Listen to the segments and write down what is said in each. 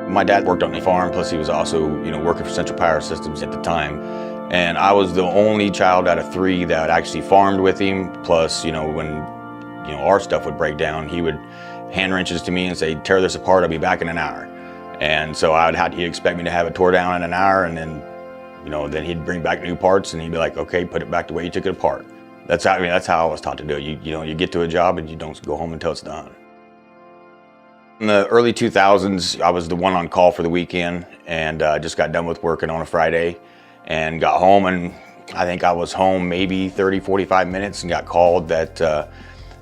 My dad worked on the farm, plus he was also, working for Central Power Systems at the time. And I was the only child out of three that actually farmed with him. Plus, when, our stuff would break down, he would hand wrenches to me and say, "Tear this apart, I'll be back in an hour." And so he'd expect me to have it tore down in an hour, and then, then he'd bring back new parts and he'd be like, "Okay, put it back the way you took it apart." That's how I was taught to do it. You get to a job and you don't go home until it's done. In the early 2000s, I was the one on call for the weekend, and just got done with working on a Friday and got home, and I think I was home maybe 30, 45 minutes and got called that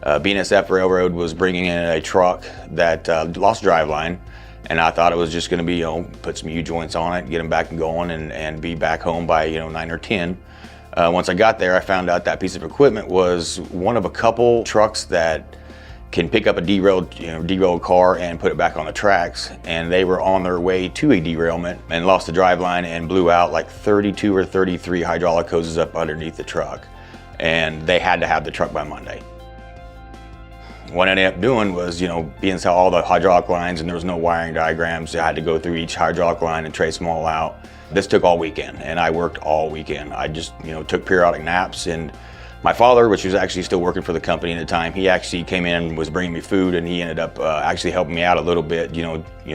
BNSF Railroad was bringing in a truck that lost driveline, and I thought it was just going to be, put some U-joints on it, get them back and going, and be back home by 9 or 10. Once I got there, I found out that piece of equipment was one of a couple trucks that can pick up a derailed car and put it back on the tracks, and they were on their way to a derailment and lost the driveline and blew out like 32 or 33 hydraulic hoses up underneath the truck, and they had to have the truck by Monday. What I ended up doing was, being to all the hydraulic lines and there was no wiring diagrams, I had to go through each hydraulic line and trace them all out. This took all weekend, and I worked all weekend. I just, took periodic naps, and my father, which was actually still working for the company at the time, he actually came in and was bringing me food, and he ended up actually helping me out a little bit,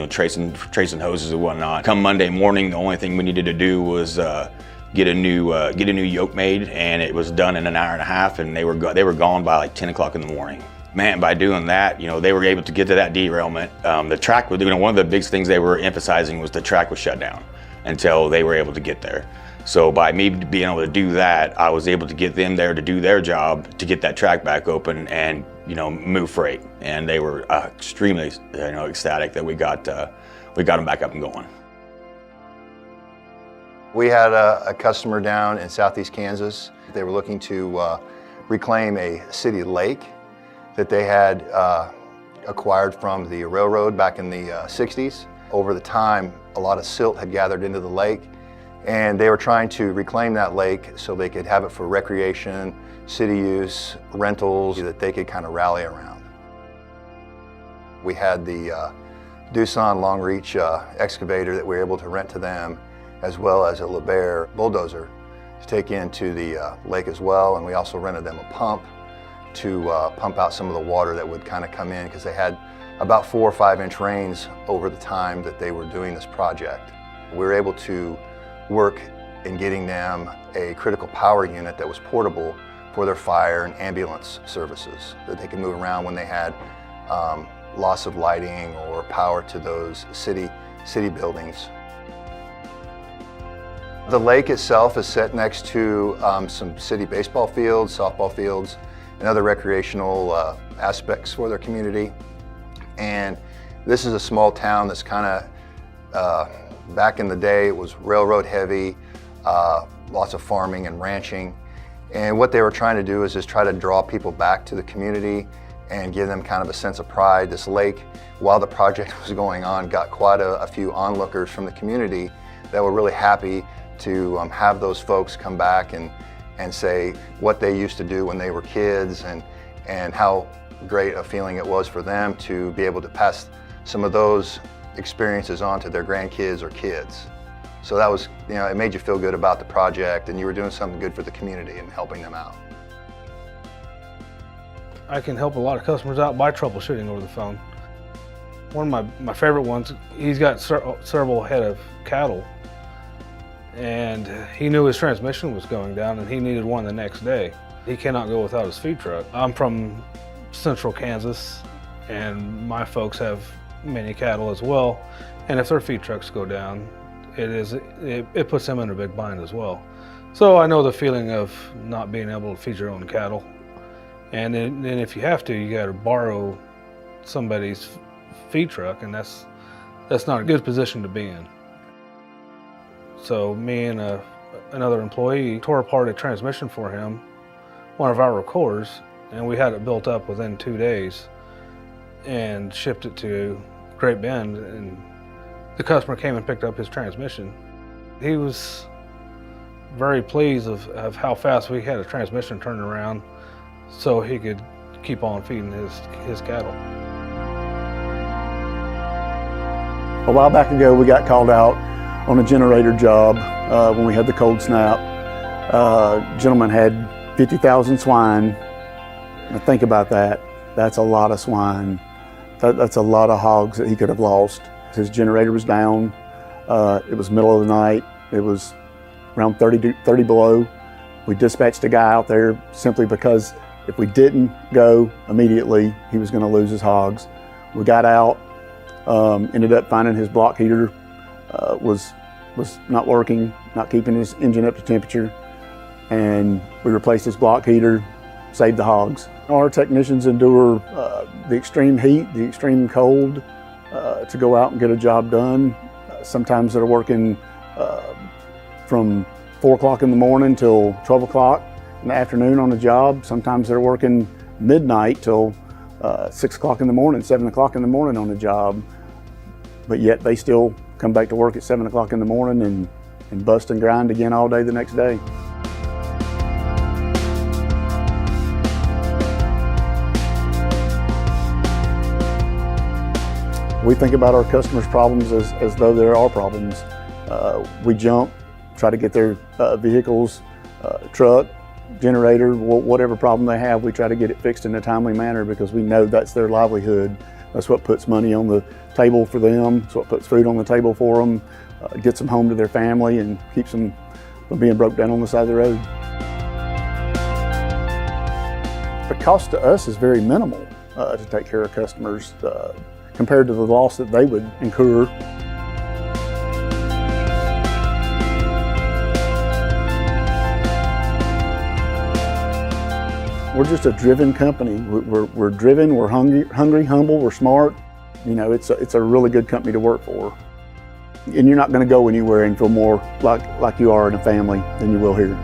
tracing hoses and whatnot. Come Monday morning, the only thing we needed to do was get a new yoke made, and it was done in an hour and a half, and they were gone by like 10 o'clock in the morning. Man, by doing that, they were able to get to that derailment. The track was, one of the big things they were emphasizing was the track was shut down until they were able to get there. So by me being able to do that, I was able to get them there to do their job, to get that track back open and, move freight. And they were extremely, ecstatic that we got them back up and going. We had a customer down in southeast Kansas. They were looking to reclaim a city lake that they had acquired from the railroad back in the 60s. Over the time, a lot of silt had gathered into the lake, and they were trying to reclaim that lake so they could have it for recreation, city use, rentals, that they could kind of rally around. We had the Doosan Long Reach excavator that we were able to rent to them, as well as a LeBaire bulldozer to take into the lake as well, and we also rented them a pump to pump out some of the water that would kind of come in, because they had about 4 or 5 inch rains over the time that they were doing this project. We were able to work in getting them a critical power unit that was portable for their fire and ambulance services, that they could move around when they had loss of lighting or power to those city buildings. The lake itself is set next to some city baseball fields, softball fields, and other recreational aspects for their community. And this is a small town that's kind of, back in the day, it was railroad heavy, lots of farming and ranching. And what they were trying to do is just try to draw people back to the community and give them kind of a sense of pride. This lake, while the project was going on, got quite a few onlookers from the community that were really happy to have those folks come back and say what they used to do when they were kids, and how great a feeling it was for them to be able to pass some of those experiences on to their grandkids or kids. So that was, it made you feel good about the project, and you were doing something good for the community and helping them out. I can help a lot of customers out by troubleshooting over the phone. One of my favorite ones, he's got several head of cattle, and he knew his transmission was going down and he needed one the next day. He cannot go without his feed truck. I'm from central Kansas, and my folks have many cattle as well, and if their feed trucks go down, it puts them in a big bind as well. So I know the feeling of not being able to feed your own cattle, and then if you have to, you got to borrow somebody's feed truck, and that's not a good position to be in. So me and another employee tore apart a transmission for him, one of our cores, and we had it built up within 2 days and shipped it to Great Bend, and the customer came and picked up his transmission. He was very pleased of how fast we had a transmission turned around so he could keep on feeding his cattle. A while back ago, we got called out on a generator job when we had the cold snap. Gentleman had 50,000 swine. Now think about that. That's a lot of swine. That's a lot of hogs that he could have lost. His generator was down. It was middle of the night. It was around 30 below. We dispatched a guy out there simply because if we didn't go immediately, he was going to lose his hogs. We got out, ended up finding his block heater was not working, not keeping his engine up to temperature, and we replaced his block heater, saved the hogs. Our technicians endure the extreme heat, the extreme cold to go out and get a job done. Sometimes they're working from 4 o'clock in the morning till 12 o'clock in the afternoon on the job. Sometimes they're working midnight till 6 o'clock in the morning, 7 o'clock in the morning on the job. But yet they still come back to work at 7 o'clock in the morning and bust and grind again all day the next day. We think about our customers' problems as though they're our problems. We jump, try to get their vehicles, truck, generator, whatever problem they have, we try to get it fixed in a timely manner because we know that's their livelihood. That's what puts money on the table for them. It's what puts food on the table for them, gets them home to their family, and keeps them from being broke down on the side of the road. The cost to us is very minimal to take care of customers compared to the loss that they would incur. We're just a driven company. We're driven, we're hungry, humble, we're smart. You know, it's a really good company to work for. And you're not going to go anywhere and feel more like you are in a family than you will here.